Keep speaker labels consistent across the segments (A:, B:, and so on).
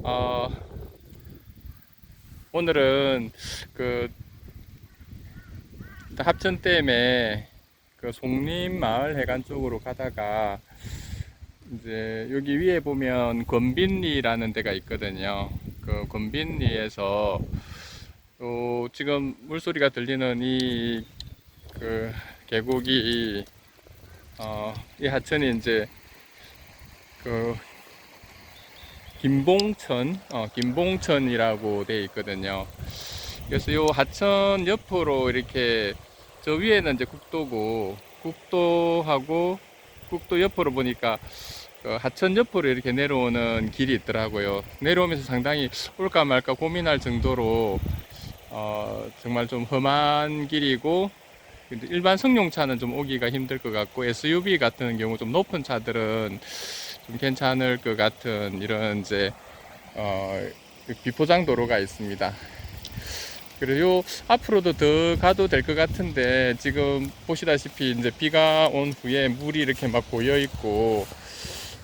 A: 어, 오늘은 그 합천댐에 그 송림마을 해관 쪽으로 가다가 이제 여기 위에 보면 건빈리라는 데가 있거든요. 그 건빈리에서 또 지금 물소리가 들리는 이 그 계곡이 이 하천이 이제 그 김봉천이라고 돼 있거든요. 그래서 요 하천 옆으로 이렇게 저 위에는 이제 국도고 국도하고 국도 옆으로 보니까 그 하천 옆으로 이렇게 내려오는 길이 있더라고요. 내려오면서 상당히 올까 말까 고민할 정도로 정말 좀 험한 길이고 일반 승용차는 좀 오기가 힘들 것 같고 SUV 같은 경우 좀 높은 차들은 좀 괜찮을 것 같은 이런 이제 어, 비포장 도로가 있습니다. 그리고 앞으로도 더 가도 될 것 같은데 지금 보시다시피 이제 비가 온 후에 물이 이렇게 막 고여 있고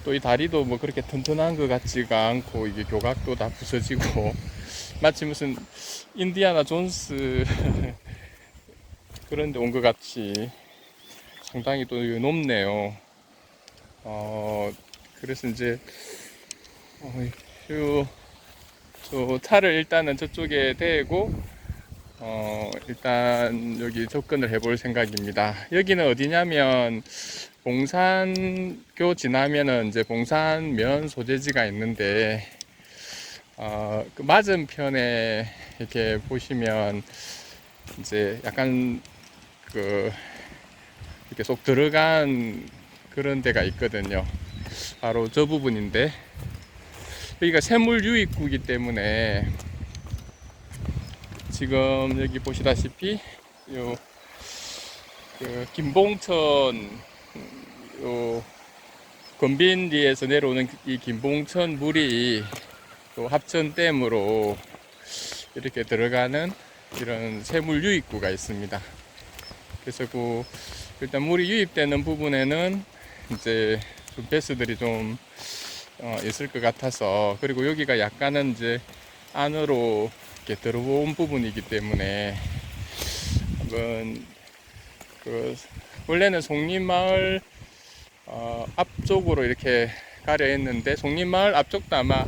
A: 또 이 다리도 뭐 그렇게 튼튼한 것 같지가 않고 이게 교각도 다 부서지고 마치 무슨 인디아나 존스 그런 데 온 것 같이 상당히 또 높네요. 그래서 이제 저 차를 일단은 저쪽에 대고 일단 여기 접근을 해볼 생각입니다. 여기는 어디냐면 봉산교 지나면은 이제 봉산면 소재지가 있는데 그 맞은편에 이렇게 보시면 이제 약간 그 이렇게 쏙 들어간 그런 데가 있거든요. 바로 저 부분인데 여기가 세물 유입구이기 때문에 지금 여기 보시다시피 요 그 김봉천 요 건빈리에서 내려오는 이 김봉천 물이 또 합천댐으로 이렇게 들어가는 이런 세물 유입구가 있습니다. 그래서 그 일단 물이 유입되는 부분에는 이제 좀 배스들이 좀 있을 것 같아서, 그리고 여기가 약간은 이제 안으로 이렇게 들어온 부분이기 때문에 한번 그 원래는 송림마을 앞쪽으로 이렇게 가려 했는데 송림마을 앞쪽도 아마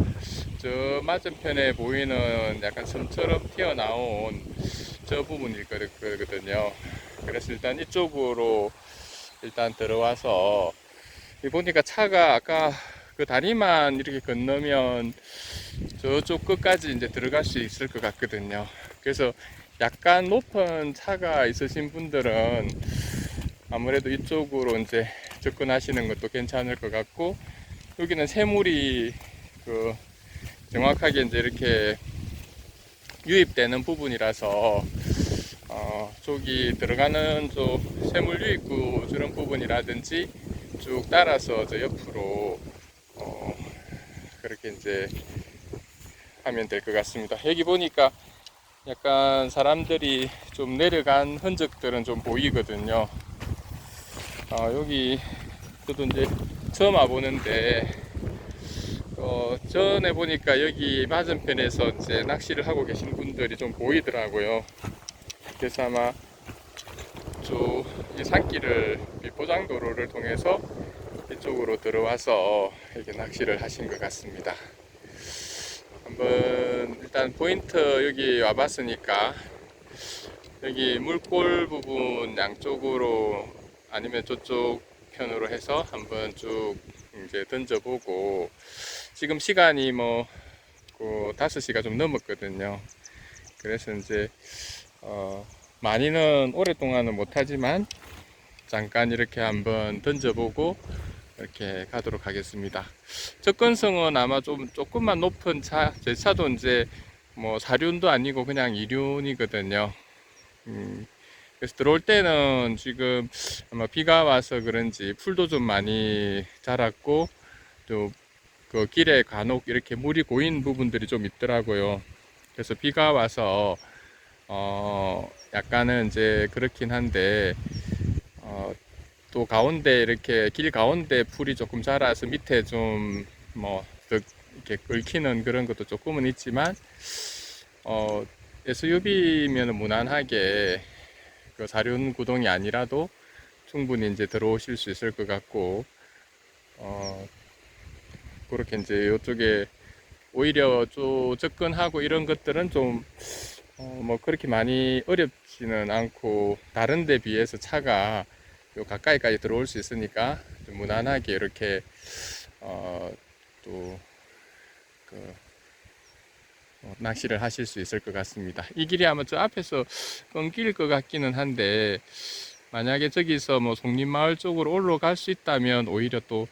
A: 저 맞은편에 보이는 약간 섬처럼 튀어나온 저 부분일 거거든요. 그래서 일단 이쪽으로 일단 들어와서 보니까 차가 아까 그 다리만 이렇게 건너면 저쪽 끝까지 이제 들어갈 수 있을 것 같거든요. 그래서 약간 높은 차가 있으신 분들은 아무래도 이쪽으로 이제 접근하시는 것도 괜찮을 것 같고, 여기는 새물이 그 정확하게 이제 이렇게 유입되는 부분이라서 저기 들어가는 저 새물 유입구 저런 부분이라든지 쭉 따라서 저 옆으로 그렇게 이제 하면 될 것 같습니다. 여기 보니까 약간 사람들이 좀 내려간 흔적들은 좀 보이거든요. 여기 저도 이제 처음 와보는데 전에 보니까 여기 맞은편에서 이제 낚시를 하고 계신 분들이 좀 보이더라고요. 그래서 아마 이 산길을 비포장도로를 통해서 이쪽으로 들어와서 이렇게 낚시를 하신 것 같습니다. 한번 일단 포인트 여기 와봤으니까 여기 물골 부분 양쪽으로 아니면 저쪽 편으로 해서 한번 쭉 이제 던져보고, 지금 시간이 뭐 5시가 좀 넘었거든요. 그래서 이제 많이는 오랫동안은 못하지만 잠깐 이렇게 한번 던져보고 이렇게 가도록 하겠습니다. 접근성은 아마 조금만 높은 차, 제 차도 이제 뭐 4륜도 아니고 그냥 2륜이거든요. 그래서 들어올 때는 지금 아마 비가 와서 그런지 풀도 좀 많이 자랐고 또 그 길에 간혹 이렇게 물이 고인 부분들이 좀 있더라고요. 그래서 비가 와서 약간은 이제 그렇긴 한데 또 가운데 이렇게 길 가운데 풀이 조금 자라서 밑에 좀 뭐 이렇게 긁히는 그런 것도 조금은 있지만, SUV면 무난하게 그 사륜 구동이 아니라도 충분히 이제 들어오실 수 있을 것 같고, 어, 그렇게 이제 이쪽에 오히려 좀 접근하고 이런 것들은 좀, 뭐 그렇게 많이 어렵지는 않고, 다른 데 비해서 차가 요 가까이까지 들어올 수 있으니까 좀 무난하게 이렇게, 또, 그, 낚시를 하실 수 있을 것 같습니다. 이 길이 아마 저 앞에서 끊길 것 같기는 한데, 만약에 저기서 뭐 송림마을 쪽으로 올라갈 수 있다면 오히려 또,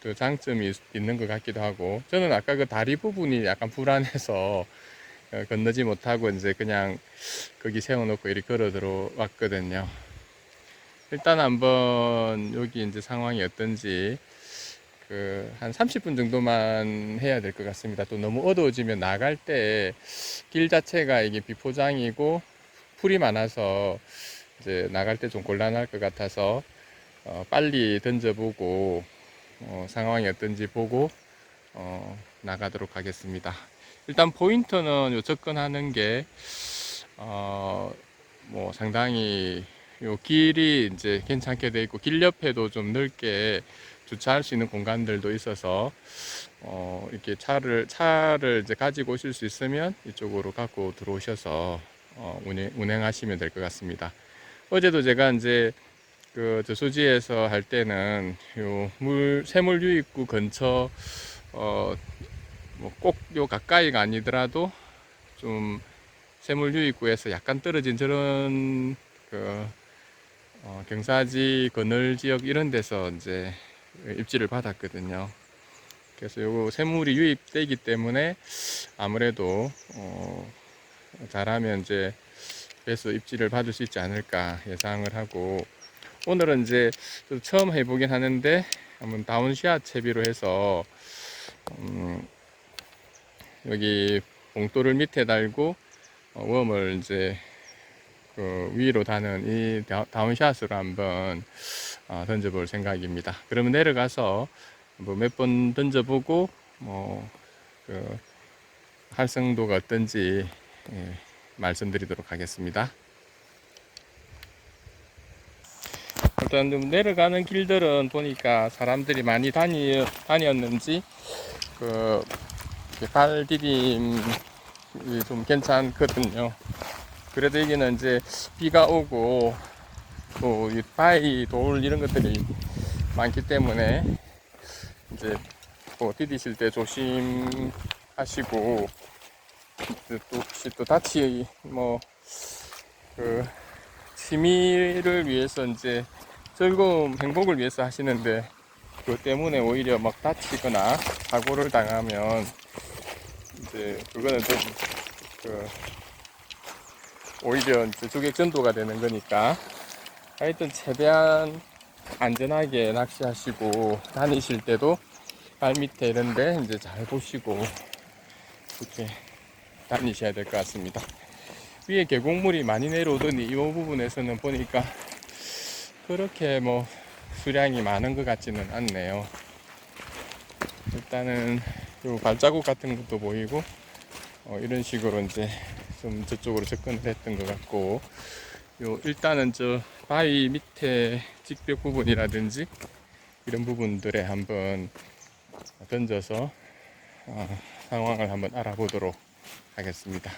A: 그 장점이 있는 것 같기도 하고, 저는 아까 그 다리 부분이 약간 불안해서 건너지 못하고 이제 그냥 거기 세워놓고 이렇게 걸어 들어왔거든요. 일단 한번 여기 이제 상황이 어떤지 그 한 30분 정도만 해야 될 것 같습니다. 또 너무 어두워지면 나갈 때 길 자체가 이게 비포장이고 풀이 많아서 이제 나갈 때 좀 곤란할 것 같아서 빨리 던져보고 상황이 어떤지 보고 나가도록 하겠습니다. 일단 포인트는 요 접근하는 게 뭐 상당히 요 길이 이제 괜찮게 돼 있고 길 옆에도 좀 넓게 주차할 수 있는 공간들도 있어서 이렇게 차를 이제 가지고 오실 수 있으면 이쪽으로 갖고 들어오셔서 운행하시면 될 것 같습니다. 어제도 제가 이제 그 저수지에서 할 때는 요 세물 유입구 근처 뭐 꼭 요 가까이가 아니더라도 좀 세물 유입구에서 약간 떨어진 저런 그 경사지 그늘 지역 이런 데서 이제 입지를 받았거든요. 그래서 요 세물이 유입되기 때문에 아무래도 잘하면 이제 배수 입지를 받을 수 있지 않을까 예상을 하고, 오늘은 이제 처음 해보긴 하는데 한번 다운샷 채비로 해서 여기 봉돌을 밑에 달고 웜을 이제 그 위로 다는 이 다운샷으로 한번 던져볼 생각입니다. 그러면 내려가서 뭐 몇 번 던져보고 뭐그 활성도가 어떤지 말씀드리도록 하겠습니다. 일단 좀 내려가는 길들은 보니까 사람들이 많이 다녔는지 그 발 디딤이 좀 괜찮거든요. 그래도 여기는 이제 비가 오고 또 바위 돌 이런 것들이 많기 때문에 이제 또 디디실 때 조심하시고, 또 혹시 또 다치 그 취미를 위해서 이제 즐거움 행복을 위해서 하시는데 그것 때문에 오히려 막 다치거나 사고를 당하면 이제 그거는 좀 그 오히려 이제 주객 전도가 되는 거니까, 하여튼 최대한 안전하게 낚시하시고 다니실 때도 발 밑에 이런데 이제 잘 보시고 이렇게 다니셔야 될 것 같습니다. 위에 계곡물이 많이 내려오더니 이 부분에서는 보니까 그렇게 뭐 수량이 많은 것 같지는 않네요. 일단은 요 발자국 같은 것도 보이고 이런 식으로 이제 좀 저쪽으로 접근을 했던 것 같고, 일단은 저 바위 밑에 직벽 부분이라든지 이런 부분들에 한번 던져서 상황을 한번 알아보도록 하겠습니다.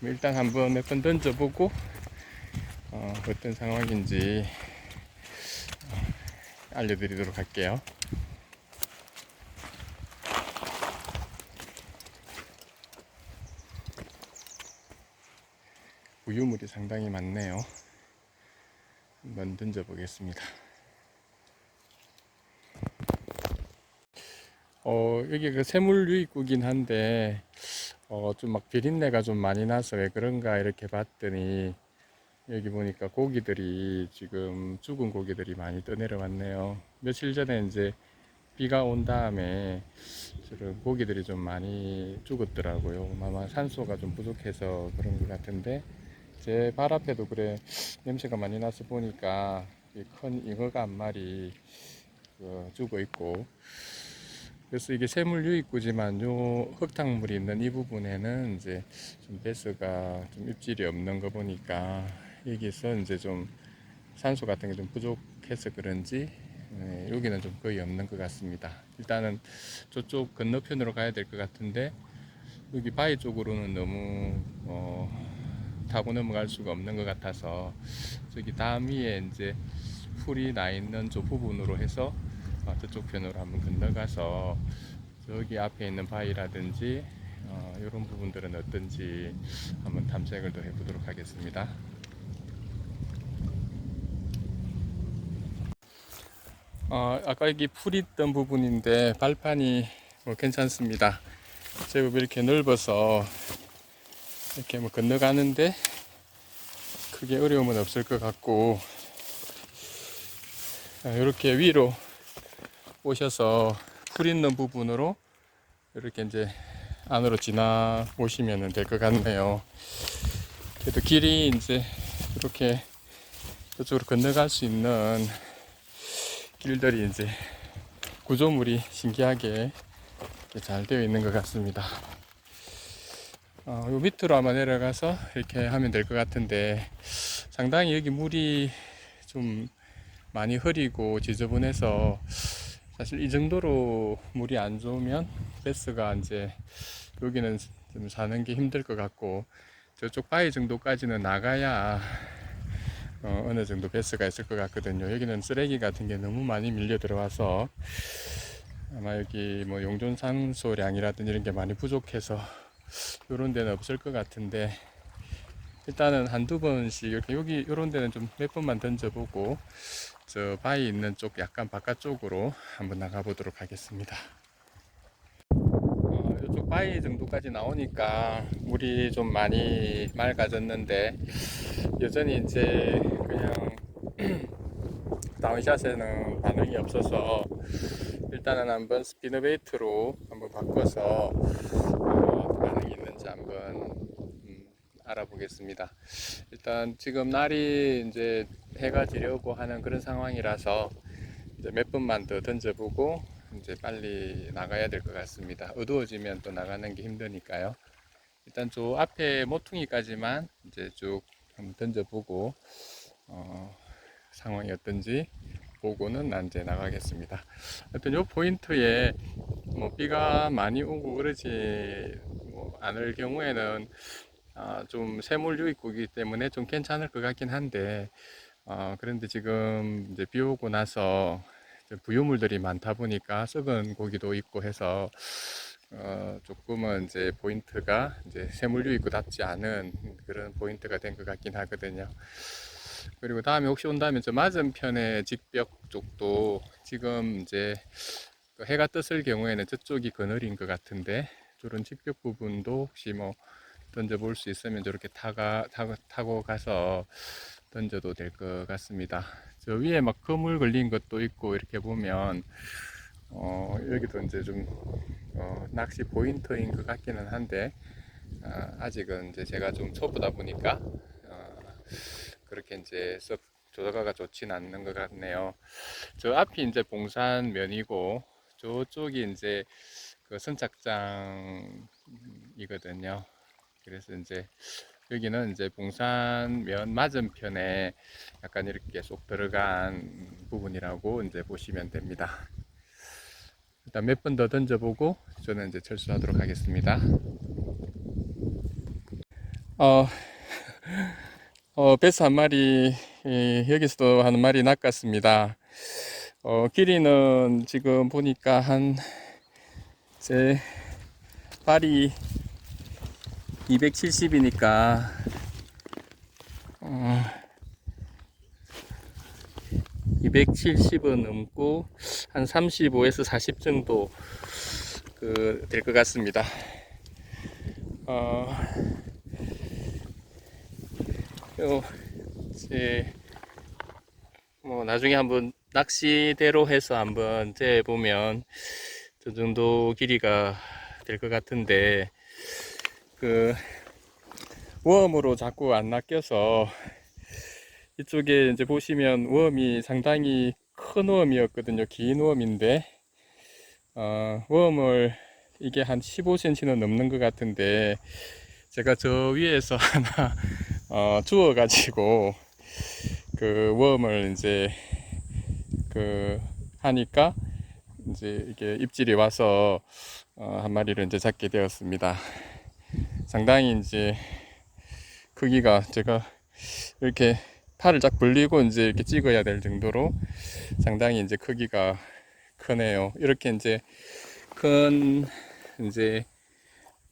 A: 일단 한번 몇 번 던져보고 어떤 상황인지 알려드리도록 할게요. 우유물이 상당히 많네요. 한번 던져보겠습니다. 여기 그 세물 유입구긴 한데 좀 막 비린내가 좀 많이 나서 왜 그런가 이렇게 봤더니 여기 보니까 고기들이 지금 죽은 고기들이 많이 떠내려왔네요. 며칠 전에 이제 비가 온 다음에 저런 고기들이 좀 많이 죽었더라고요. 아마 산소가 좀 부족해서 그런 것 같은데, 제 발 앞에도 그래 냄새가 많이 나서 보니까 큰 잉어가 한 마리 죽어 있고, 그래서 이게 세물 유입구지만 요 흙탕물이 있는 이 부분에는 이제 좀 배스가 좀 입질이 없는 거 보니까 여기서 이제 좀 산소 같은 게 좀 부족해서 그런지 여기는 좀 거의 없는 것 같습니다. 일단은 저쪽 건너편으로 가야 될 것 같은데 여기 바위 쪽으로는 너무 타고 넘어갈 수가 없는 것 같아서 저기 담 위에 이제 풀이 나 있는 저 부분으로 해서 저쪽 편으로 한번 건너가서 저기 앞에 있는 바위라든지 이런 부분들은 어떤지 한번 탐색을 더 해보도록 하겠습니다. 아까 여기 풀이 있던 부분인데 발판이 뭐 괜찮습니다. 제법 이렇게 넓어서 이렇게 뭐 건너가는데 크게 어려움은 없을 것 같고, 이렇게 위로 오셔서 풀 있는 부분으로 이렇게 이제 안으로 지나 오시면 될 것 같네요. 그래도 길이 이제 이렇게 저쪽으로 건너갈 수 있는 길들이 이제 구조물이 신기하게 잘 되어 있는 것 같습니다. 요 밑으로 아마 내려가서 이렇게 하면 될 것 같은데, 상당히 여기 물이 좀 많이 흐리고 지저분해서 사실 이 정도로 물이 안 좋으면 베스가 이제 여기는 좀 사는 게 힘들 것 같고, 저쪽 바위 정도까지는 나가야 어느 정도 베스가 있을 것 같거든요. 여기는 쓰레기 같은 게 너무 많이 밀려 들어와서 아마 여기 뭐 용존산소량이라든지 이런 게 많이 부족해서 이런 데는 없을 것 같은데, 일단은 한두 번씩 이렇게 여기 이런 데는 좀 몇 번만 던져보고 저 바위 있는 쪽 약간 바깥쪽으로 한번 나가 보도록 하겠습니다. 이쪽 바위 정도까지 나오니까 물이 좀 많이 맑아졌는데, 여전히 이제 그냥 다운샷에는 반응이 없어서 일단은 한번 스피너베이트로 한번 바꿔서 반응이 있는지 한번 알아보겠습니다. 일단 지금 날이 이제 해가 지려고 하는 그런 상황이라서 이제 몇 번만 더 던져보고 이제 빨리 나가야 될 것 같습니다. 어두워지면 또 나가는 게 힘드니까요. 일단 저 앞에 모퉁이까지만 이제 쭉 한번 던져보고 상황이 어떤지 보고는 난 이제 나가겠습니다. 하여튼 요 포인트에 뭐 비가 많이 오고 그러지 뭐 않을 경우에는 좀 세물 유입구이기 때문에 좀 괜찮을 것 같긴 한데, 그런데 지금 이제 비 오고 나서 부유물들이 많다 보니까 썩은 고기도 있고 해서 조금은 이제 포인트가 이제 세물 유입구답지 않은 그런 포인트가 된 것 같긴 하거든요. 그리고 다음에 혹시 온다면 저 맞은편의 직벽 쪽도 지금 이제 해가 떴을 경우에는 저쪽이 그늘인 것 같은데, 저런 직벽 부분도 혹시 뭐 던져볼 수 있으면 저렇게 타고 가서 던져도 될 것 같습니다. 저 위에 막 그물 걸린 것도 있고 이렇게 보면 여기도 이제 좀 낚시 포인트인 것 같기는 한데, 아직은 이제 제가 좀 초보다 보니까 그렇게 이제 썩 조사가 좋진 않는 것 같네요. 저 앞이 이제 봉산면이고 저쪽이 이제 그 선착장이거든요. 그래서 이제 여기는 이제 봉산면 맞은편에 약간 이렇게 쏙 들어간 부분이라고 이제 보시면 됩니다. 일단 몇 번 더 던져보고 저는 이제 철수하도록 하겠습니다. 어, 베스 한 마리, 여기서도 한 마리 낚았습니다. 길이는 지금 보니까 제 발이 270이니까, 270은 넘고, 한 35에서 40 정도, 될 것 같습니다. 이제, 뭐, 나중에 한번 낚시대로 해서 한번 재보면, 저 정도 길이가 될 것 같은데, 웜으로 자꾸 안 낚여서, 이쪽에 이제 보시면 웜이 상당히 큰 웜이었거든요. 긴 웜인데, 웜을 이게 한 15cm는 넘는 것 같은데 제가 저 위에서 하나 주워 가지고 그 웜을 이제 그 하니까 이제 이게 입질이 와서 한 마리를 이제 잡게 되었습니다. 상당히 이제 크기가 제가 이렇게 팔을 쫙 벌리고 이제 이렇게 찍어야 될 정도로 상당히 이제 크기가 크네요. 이렇게 이제 큰 이제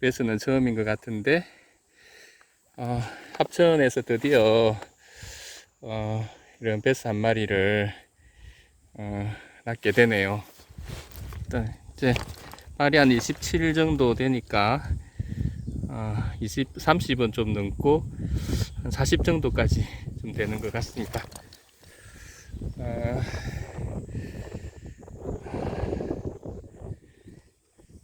A: 배스는 처음인 것 같은데 합천에서 드디어 이런 배스 한 마리를 낳게 되네요. 일단 이제 말이 한 27 정도 되니까 30은 좀 넘고 한 40 정도까지 좀 되는 것 같습니다.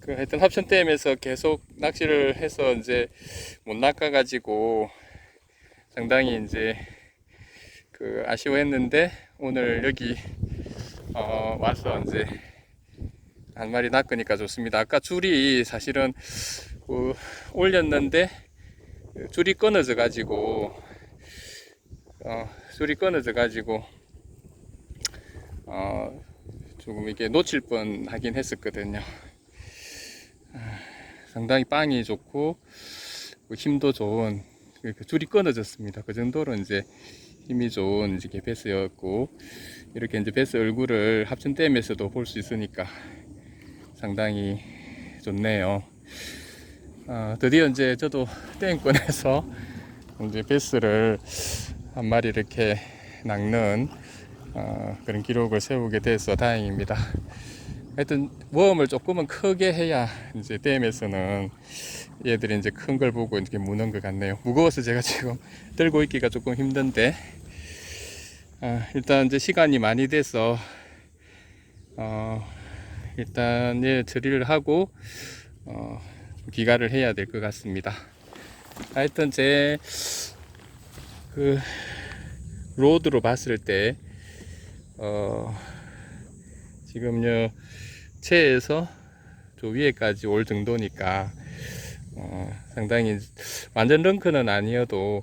A: 하여튼 합천댐에서 계속 낚시를 해서 이제 못 낚아가지고 상당히 이제 아쉬워했는데 오늘 여기 와서 이제 한 마리 낚으니까 좋습니다. 아까 줄이 사실은 올렸는데 줄이 끊어져 가지고 조금 이게 놓칠 뻔 하긴 했었거든요. 상당히 빵이 좋고 힘도 좋은 줄이 끊어졌습니다. 그 정도로 이제 힘이 좋은 이제 배스였고 이렇게 이제 배스 얼굴을 합천댐에서도 볼 수 있으니까 상당히 좋네요. 드디어 이제 저도 댐권에서 이제 배스를 한 마리 이렇게 낚는 그런 기록을 세우게 돼서 다행입니다. 하여튼 웜을 조금은 크게 해야 이제 댐에서는 얘들이 이제 큰 걸 보고 이렇게 무는 것 같네요. 무거워서 제가 지금 들고 있기가 조금 힘든데 일단 이제 시간이 많이 돼서 일단 얘 처리를 하고 귀가를 해야 될 것 같습니다. 하여튼 제 로드로 봤을 때 지금요 채에서 저 위에까지 올 정도니까 상당히 완전 렁크는 아니어도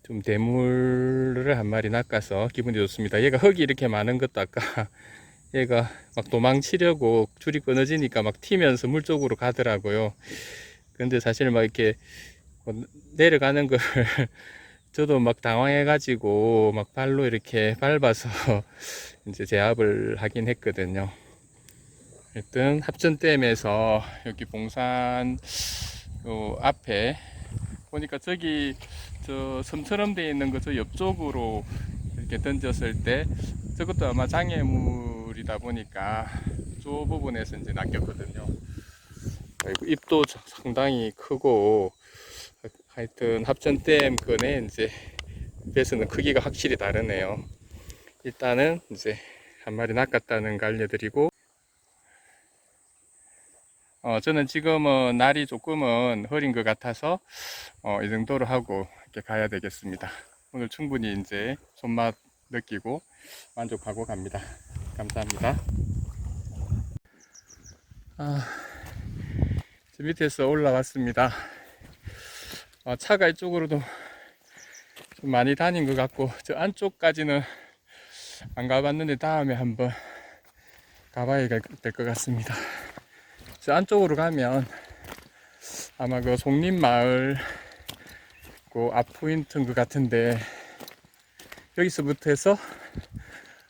A: 좀 대물을 한 마리 낚아서 기분이 좋습니다. 얘가 흙이 이렇게 많은 것도 아까 얘가 막 도망치려고 줄이 끊어지니까 막 튀면서 물 쪽으로 가더라고요. 근데 사실 막 이렇게 내려가는 걸 저도 막 당황해 가지고 막 발로 이렇게 밟아서 이제 제압을 하긴 했거든요. 하여튼 합천댐에서 여기 봉산 앞에 보니까 저기 저 섬처럼 되어 있는 거 저 옆쪽으로 이렇게 던졌을 때 저것도 아마 장애물이다 보니까 저 부분에서 이제 낚였거든요. 입도 상당히 크고 하여튼 합천댐 근에 이제 배스는 크기가 확실히 다르네요. 일단은 이제 한 마리 낚았다는 거 알려드리고 저는 지금은 날이 조금은 흐린 것 같아서 이 정도로 하고 이렇게 가야 되겠습니다. 오늘 충분히 이제 손맛 느끼고 만족하고 갑니다. 감사합니다. 저 밑에서 올라왔습니다. 차가 이쪽으로도 좀 많이 다닌 것 같고 저 안쪽까지는 안 가봤는데 다음에 한번 가봐야 될 것 같습니다. 저 안쪽으로 가면 아마 그 송림마을 그 앞포인트인 것 같은데 여기서부터 해서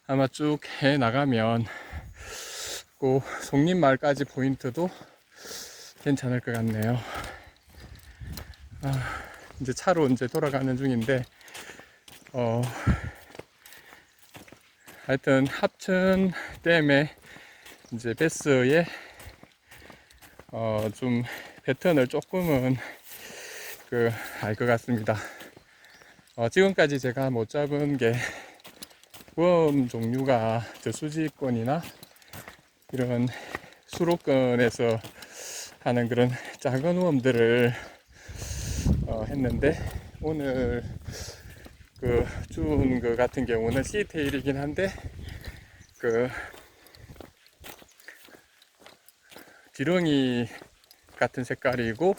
A: 아마 쭉 해 나가면 그 송림마을까지 포인트도 괜찮을 것 같네요. 이제 차로 이제 돌아가는 중인데 하여튼 합천댐에 이제 배스에 좀 패턴을 조금은 알 것 같습니다. 지금까지 제가 못 잡은 게 웜 종류가 저 수지권이나 이런 수로권에서 하는 그런 작은 웜들을 했는데 오늘 준 거 같은 경우는 C테일이긴 한데 지렁이 같은 색깔이고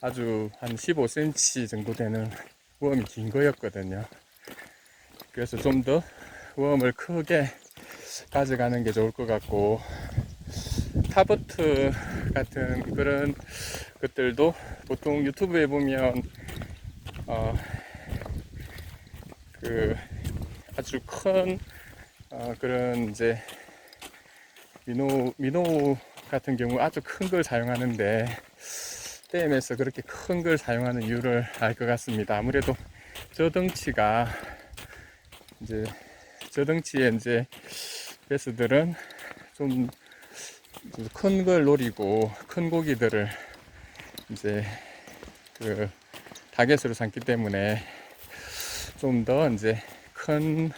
A: 아주 한 15cm 정도 되는 웜이 긴 거였거든요. 그래서 좀 더 웜을 크게 가져가는 게 좋을 것 같고, 타버트 같은 그런 것들도 보통 유튜브에 보면 그 아주 큰 그런 이제 민호 같은 경우 아주 큰 걸 사용하는데, 댐에서 그렇게 큰 걸 사용하는 이유를 알 것 같습니다. 아무래도 저덩치가 이제 저덩치의 이제 베스들은 좀 큰 걸 노리고 큰 고기들을 이제 그 타겟으로 삼기 때문에 좀 더 이제 큰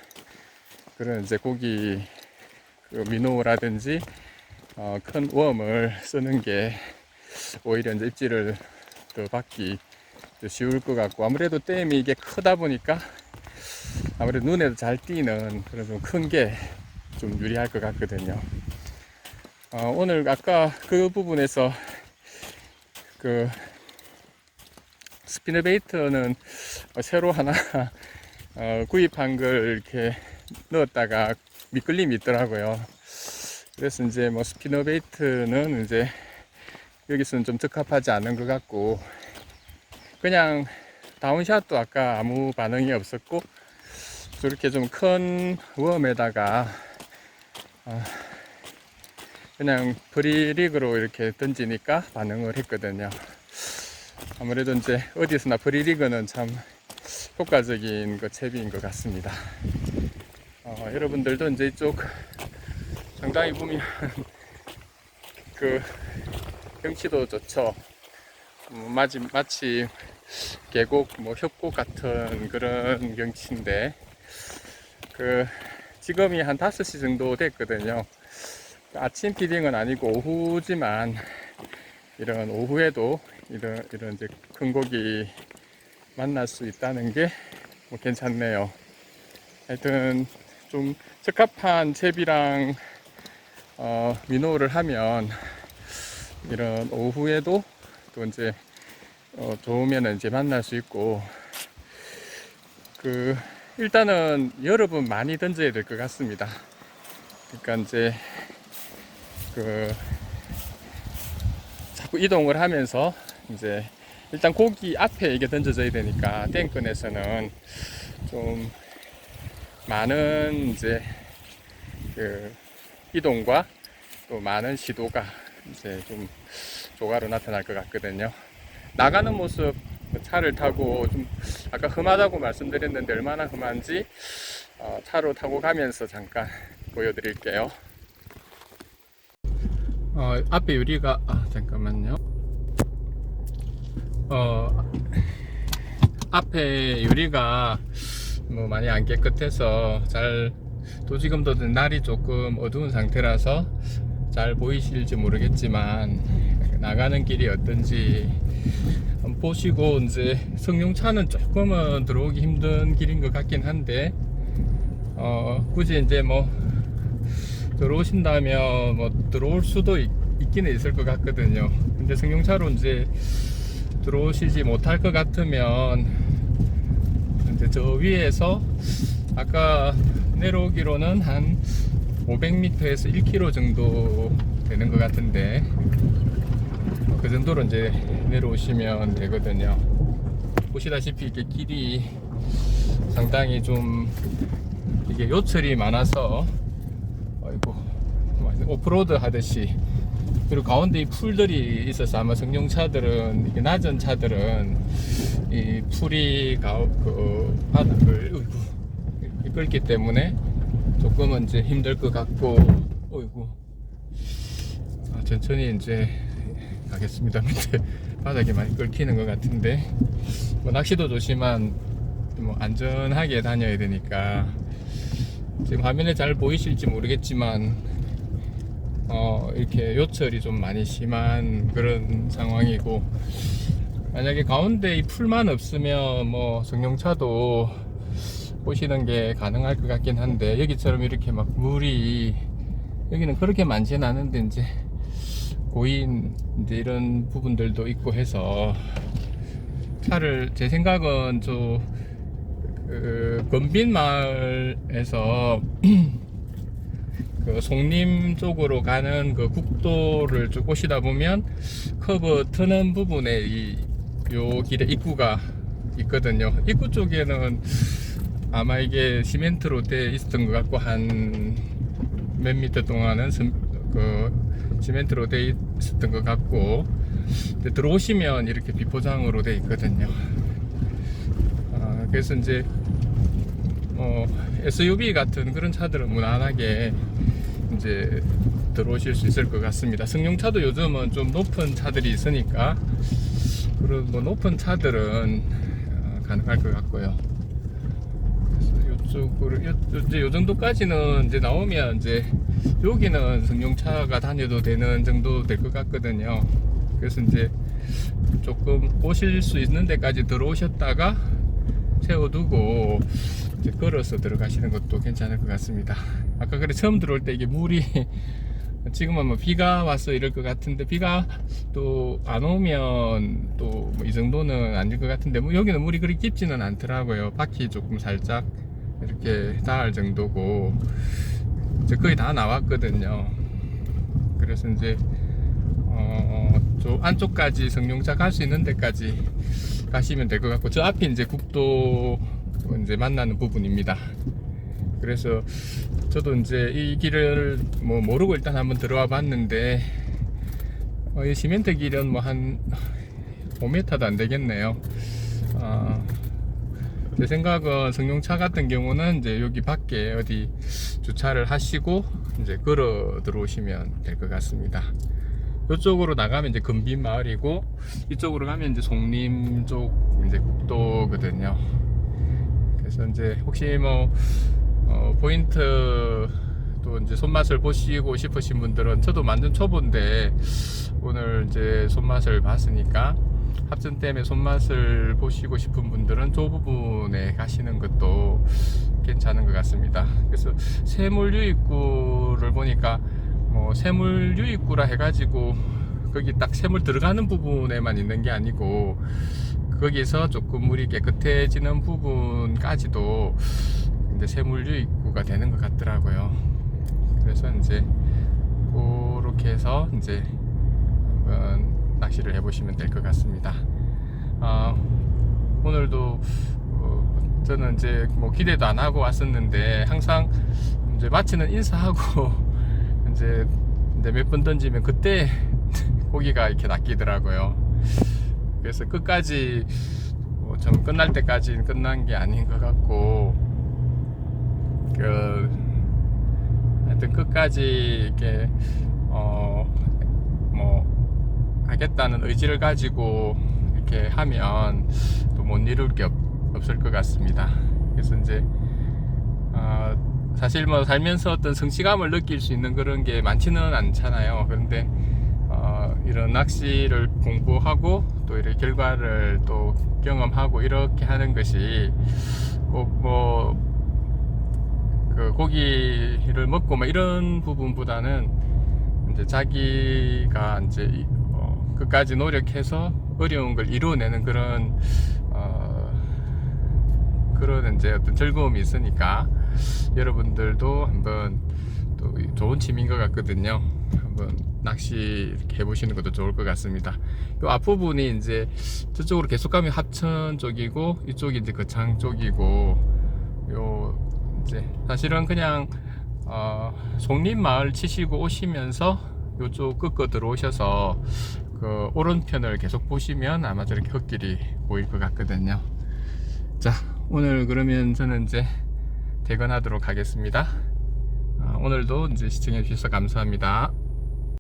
A: 그런 이제 고기 그 민호라든지 큰 웜을 쓰는 게 오히려 이제 입질을 더 받기 더 쉬울 것 같고, 아무래도 댐이 이게 크다 보니까 아무래도 눈에도 잘 띄는 그런 좀 큰 게 좀 유리할 것 같거든요. 오늘 아까 그 부분에서 그 스피너베이트는 새로 하나 구입한 걸 이렇게 넣었다가 미끌림이 있더라고요. 그래서 이제 뭐 스피너베이트는 이제 여기서는 좀 적합하지 않은 것 같고, 그냥 다운샷도 아까 아무 반응이 없었고, 저렇게 좀 큰 웜에다가 그냥 프리릭으로 이렇게 던지니까 반응을 했거든요. 아무래도 이제 어디서나 프리릭은 참 효과적인 채비인 것 같습니다. 여러분들도 이제 이쪽 상당히 보면 그 경치도 좋죠. 마치 계곡, 뭐 협곡 같은 그런 경치인데, 그 지금이 한 5시 정도 됐거든요. 아침 피딩은 아니고 오후지만 이런 오후에도 이런 이제 큰 고기 만날 수 있다는 게 뭐 괜찮네요. 하여튼 좀 적합한 채비랑 민호를 하면 이런 오후에도 또 이제 좋으면 이제 만날 수 있고, 그 일단은 여러 번 많이 던져야 될 것 같습니다. 그러니까 이제 그 자꾸 이동을 하면서 이제 일단 고기 앞에 이게 던져져야 되니까 땡끈에서는 좀 많은 이제 그 이동과 또 많은 시도가 이제 좀 조가로 나타날 것 같거든요. 나가는 모습, 차를 타고 좀 아까 험하다고 말씀드렸는데 얼마나 험한지 차로 타고 가면서 잠깐 보여드릴게요. 앞에 유리가 잠깐만요. 앞에 유리가 뭐 많이 안 깨끗해서 또 지금도 날이 조금 어두운 상태라서 잘 보이실지 모르겠지만 나가는 길이 어떤지 한번 보시고, 이제 승용차는 조금은 들어오기 힘든 길인 것 같긴 한데 굳이 이제 뭐 들어오신다면 뭐 들어올 수도 있기는 있을 것 같거든요. 근데 승용차로 이제 들어오시지 못할 것 같으면 이제 저 위에서 아까 내려오기로는 한 500m에서 1km 정도 되는 것 같은데, 그 정도로 이제 내려오시면 되거든요. 보시다시피 이렇게 길이 상당히 좀 이게 요철이 많아서 오프로드 하듯이, 그리고 가운데 이 풀들이 있어서 아마 승용차들은 이게 낮은 차들은 이 풀이 그 바닥을 이끌기 때문에 조금은 이제 힘들 것 같고, 천천히 이제 가겠습니다. 밑에 바닥이 많이 끓기는 것 같은데, 뭐 낚시도 좋지만 뭐 안전하게 다녀야 되니까, 지금 화면에 잘 보이실지 모르겠지만 이렇게 요철이 좀 많이 심한 그런 상황이고, 만약에 가운데 이 풀만 없으면 뭐 승용차도 보시는 게 가능할 것 같긴 한데, 여기처럼 이렇게 막 물이 여기는 그렇게 많지는 않은데 이제 고인 이제 이런 부분들도 있고 해서 차를 제 생각은 건빈 마을에서 그 송림 쪽으로 가는 그 국도를 쭉 오시다 보면 커브 트는 부분에 요 길에 입구가 있거든요. 입구 쪽에는 아마 이게 시멘트로 돼 있었던 것 같고 한 몇 미터 동안은 시멘트로 돼 있었던 것 같고, 들어오시면 이렇게 비포장으로 돼 있거든요. 그래서 이제 SUV 같은 그런 차들은 무난하게 이제 들어오실 수 있을 것 같습니다. 승용차도 요즘은 좀 높은 차들이 있으니까 그런 뭐 높은 차들은 가능할 것 같고요. 이쪽으로 이제 요 정도까지는 이제 나오면 이제 여기는 승용차가 다녀도 되는 정도 될 것 같거든요. 그래서 이제 조금 오실 수 있는 데까지 들어오셨다가 세워두고 이제 걸어서 들어가시는 것도 괜찮을 것 같습니다. 아까 그래 처음 들어올 때 이게 물이 지금은 뭐 비가 와서 이럴 것 같은데, 비가 또 안 오면 또 이 정도는 아닐 것 같은데, 뭐 여기는 물이 그리 깊지는 않더라고요. 바퀴 조금 살짝 이렇게 닿을 정도고 이제 거의 다 나왔거든요. 그래서 이제 저 안쪽까지 승용차 갈 수 있는 데까지 가시면 될 것 같고, 저 앞이 이제 국도 이제 만나는 부분입니다. 그래서 저도 이제 이 길을 뭐 모르고 일단 한번 들어와 봤는데 이 시멘트 길은 뭐 한 5m도 안 되겠네요. 제 생각은 승용차 같은 경우는 이제 여기 밖에 어디 주차를 하시고 이제 걸어 들어오시면 될 것 같습니다. 이쪽으로 나가면 이제 건빈 마을이고, 이쪽으로 가면 이제 송림 쪽 이제 국도거든요. 그래서 이제 혹시 뭐 포인트 또 이제 손맛을 보시고 싶으신 분들은, 저도 완전 초보인데 오늘 이제 손맛을 봤으니까 합천댐의 손맛을 보시고 싶은 분들은 저 부분에 가시는 것도 괜찮은 것 같습니다. 그래서 세물유입구를 보니까 뭐 세물유입구라 해가지고 거기 딱 세물 들어가는 부분에만 있는 게 아니고, 거기서 조금 물이 깨끗해지는 부분까지도 이제 세물유입구가 되는 것 같더라고요. 그래서 이제 그렇게 해서 이제 한번 낚시를 해보시면 될 것 같습니다. 오늘도 저는 이제 뭐 기대도 안 하고 왔었는데, 항상 이제 마치는 인사하고 이제 몇 번 던지면 그때 고기가 이렇게 낚이더라고요. 그래서 끝까지 좀 끝날 때까지는 끝난 게 아닌 것 같고, 하여튼 끝까지 이렇게 뭐 하겠다는 의지를 가지고 이렇게 하면 또 못 이룰 게 없을 것 같습니다. 그래서 이제 사실 뭐 살면서 어떤 성취감을 느낄 수 있는 그런 게 많지는 않잖아요. 그런데 이런 낚시를 공부하고 또 이런 결과를 또 경험하고 이렇게 하는 것이 꼭 뭐 그 고기를 먹고 뭐 이런 부분보다는 이제 자기가 이제 끝까지 노력해서 어려운 걸 이루어내는 그런 이제 어떤 즐거움이 있으니까, 여러분들도 한번 또 좋은 취미인 것 같거든요. 한번 낚시 이렇게 해보시는 것도 좋을 것 같습니다. 이 앞부분이 이제 저쪽으로 계속 가면 합천 쪽이고, 이쪽이 이제 거창 쪽이고, 요 이제 사실은 그냥 송림 마을 치시고 오시면서 요쪽 끝거 들어오셔서 그 오른편을 계속 보시면 아마 저렇게 흙길이 보일 것 같거든요. 자, 오늘 그러면 저는 이제 퇴근하도록 하겠습니다. 오늘도 이제 시청해 주셔서 감사합니다.